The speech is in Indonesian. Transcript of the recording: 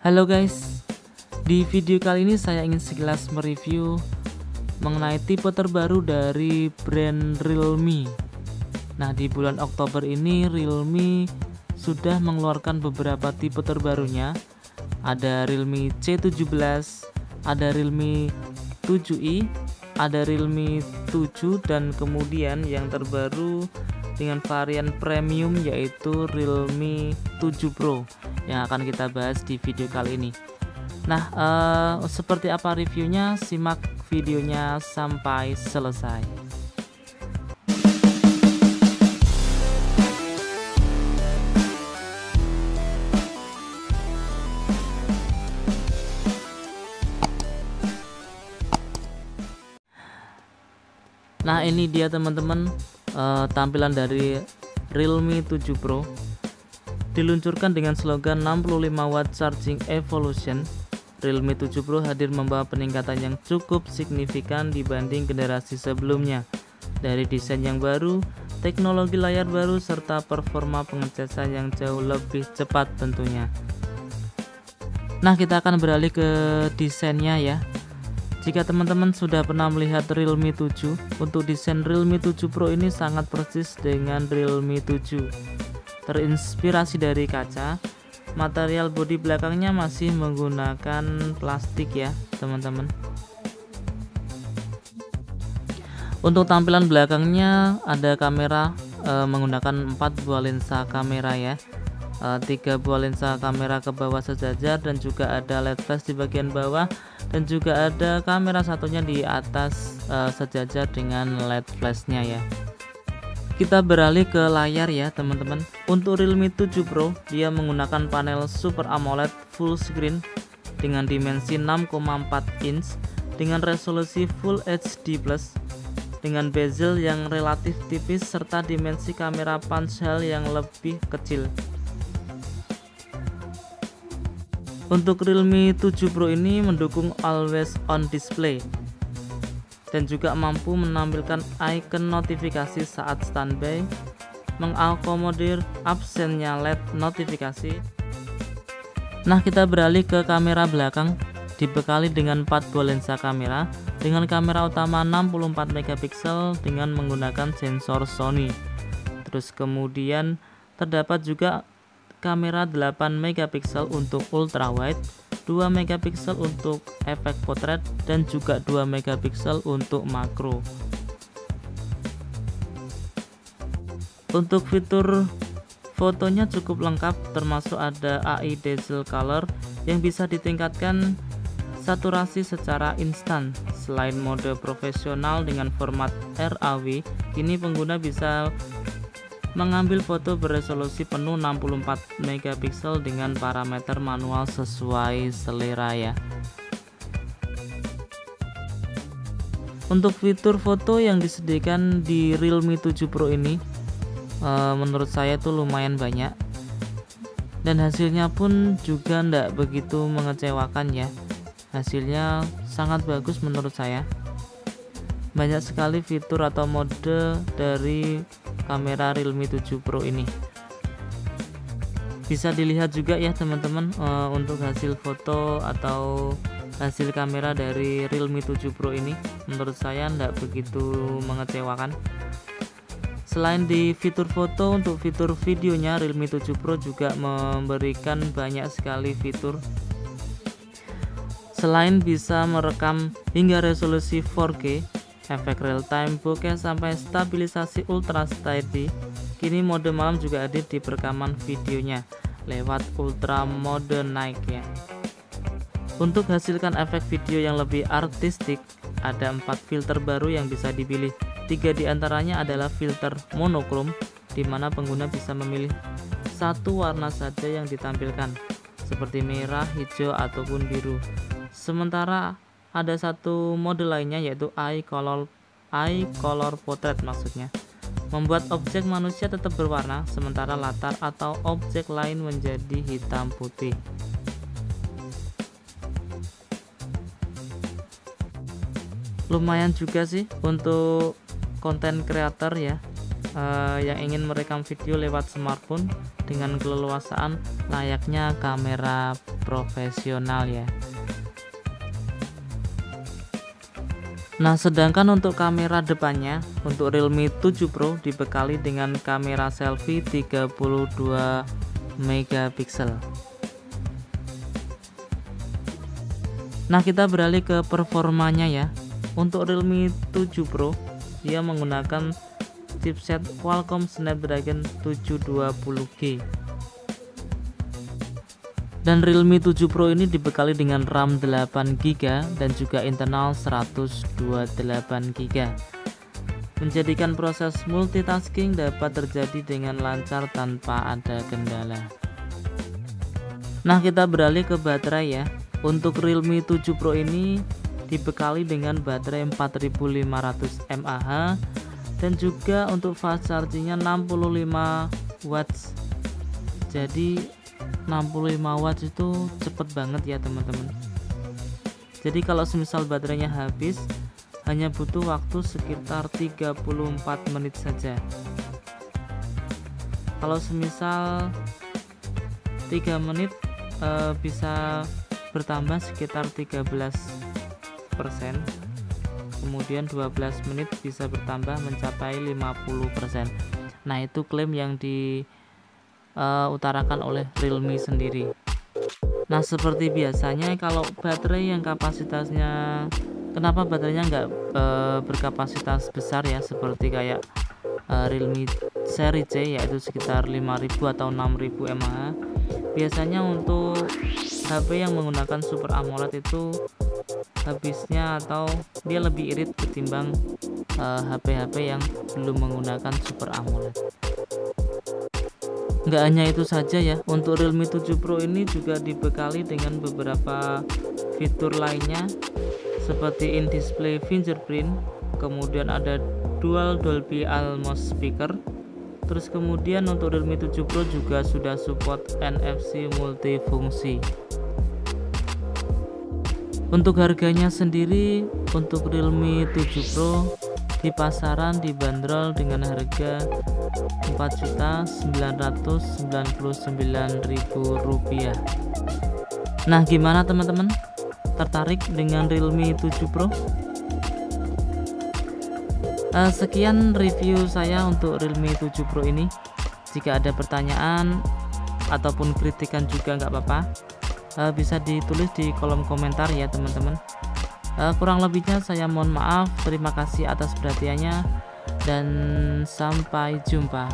Halo guys, di video kali ini saya ingin sekilas mereview mengenai tipe terbaru dari brand Realme. Nah, di bulan Oktober ini Realme sudah mengeluarkan beberapa tipe terbarunya. Ada Realme C17, ada Realme 7i, ada Realme 7, dan kemudian yang terbaru dengan varian premium yaitu Realme 7 Pro yang akan kita bahas di video kali ini. Nah, seperti apa reviewnya? Simak videonya sampai selesai. Nah, ini dia teman-teman, tampilan dari Realme 7 Pro. Diluncurkan dengan slogan 65 watt charging evolution, Realme 7 Pro hadir membawa peningkatan yang cukup signifikan dibanding generasi sebelumnya. Dari desain yang baru, teknologi layar baru, serta performa pengecasan yang jauh lebih cepat tentunya. Nah, kita akan beralih ke desainnya ya. Jika teman-teman sudah pernah melihat Realme 7, untuk desain Realme 7 Pro ini sangat persis dengan Realme 7. Terinspirasi dari kaca, material bodi belakangnya masih menggunakan plastik ya teman-teman. Untuk tampilan belakangnya ada kamera menggunakan 4 buah lensa kamera ya. 3 buah lensa kamera ke bawah sejajar, dan juga ada LED flash di bagian bawah, dan juga ada kamera satunya di atas sejajar dengan LED flashnya ya. Kita beralih ke layar ya teman-teman. Untuk Realme 7 Pro dia menggunakan panel Super AMOLED full screen dengan dimensi 6,4 inch dengan resolusi Full HD Plus dengan bezel yang relatif tipis serta dimensi kamera punch-hole yang lebih kecil. Untuk Realme 7 Pro ini mendukung always on display dan juga mampu menampilkan icon notifikasi saat standby, mengakomodir absennya LED notifikasi. Nah, kita beralih ke kamera belakang. Dibekali dengan 4 buah lensa kamera dengan kamera utama 64 megapiksel dengan menggunakan sensor Sony. Terus kemudian terdapat juga kamera 8 megapiksel untuk ultrawide, 2 megapiksel untuk efek potret, dan juga 2 megapiksel untuk makro. Untuk fitur fotonya cukup lengkap, termasuk ada AI Dazzle Color yang bisa ditingkatkan saturasi secara instan. Selain mode profesional dengan format RAW, kini pengguna bisa mengambil foto beresolusi penuh 64 megapiksel dengan parameter manual sesuai selera ya. Untuk fitur foto yang disediakan di Realme 7 Pro ini menurut saya tuh lumayan banyak, dan hasilnya pun juga tidak begitu mengecewakan ya. Hasilnya sangat bagus menurut saya. Banyak sekali fitur atau mode dari kamera Realme 7 Pro ini. Bisa dilihat juga ya teman-teman, untuk hasil foto atau hasil kamera dari Realme 7 Pro ini menurut saya tidak begitu mengecewakan. Selain di fitur foto, untuk fitur videonya Realme 7 Pro juga memberikan banyak sekali fitur. Selain bisa merekam hingga resolusi 4K, efek real time bokeh sampai stabilisasi ultra steady, kini mode malam juga hadir di perekaman videonya lewat ultra mode night ya. Untuk hasilkan efek video yang lebih artistik, ada 4 filter baru yang bisa dipilih. 3 diantaranya adalah filter monokrom, di mana pengguna bisa memilih satu warna saja yang ditampilkan, seperti merah, hijau, ataupun biru. Sementara ada satu mode lainnya yaitu eye color portrait, maksudnya membuat objek manusia tetap berwarna sementara latar atau objek lain menjadi hitam putih. Lumayan juga sih untuk konten creator ya. yang ingin merekam video lewat smartphone dengan keleluasaan layaknya kamera profesional ya. Nah, sedangkan untuk kamera depannya untuk Realme 7 Pro dibekali dengan kamera selfie 32 megapiksel. Nah, kita beralih ke performanya ya. Untuk Realme 7 Pro dia menggunakan chipset Qualcomm Snapdragon 720G. Dan Realme 7 Pro ini dibekali dengan RAM 8GB dan juga internal 128GB, menjadikan proses multitasking dapat terjadi dengan lancar tanpa ada kendala. Nah, kita beralih ke baterai ya. Untuk Realme 7 Pro ini dibekali dengan baterai 4500 mAh dan juga untuk fast chargingnya 65 watts. Jadi 65 watts itu cepet banget ya teman-teman. Jadi kalau semisal baterainya habis hanya butuh waktu sekitar 34 menit saja. Kalau semisal 3 menit bisa bertambah sekitar 13%, kemudian 12 menit bisa bertambah mencapai 50%. Nah, itu klaim yang utarakan oleh Realme sendiri. Nah, seperti biasanya kalau baterai yang kapasitasnya, kenapa baterainya nggak berkapasitas besar ya, seperti kayak Realme seri C yaitu sekitar 5000 atau 6000 mAh. Biasanya untuk HP yang menggunakan Super AMOLED itu habisnya atau dia lebih irit ketimbang HP-HP yang belum menggunakan Super AMOLED. Nggak hanya itu saja ya, untuk Realme 7 Pro ini juga dibekali dengan beberapa fitur lainnya seperti in-display fingerprint, kemudian ada dual Dolby Atmos speaker, terus kemudian untuk Realme 7 Pro juga sudah support NFC multifungsi. Untuk harganya sendiri, untuk Realme 7 Pro di pasaran dibanderol dengan harga Rp4.999.000. Nah, gimana teman-teman? Tertarik dengan Realme 7 Pro? Sekian review saya untuk Realme 7 Pro ini. Jika ada pertanyaan ataupun kritikan juga nggak apa-apa, bisa ditulis di kolom komentar ya teman-teman. Kurang lebihnya saya mohon maaf. Terima kasih atas perhatiannya dan sampai jumpa.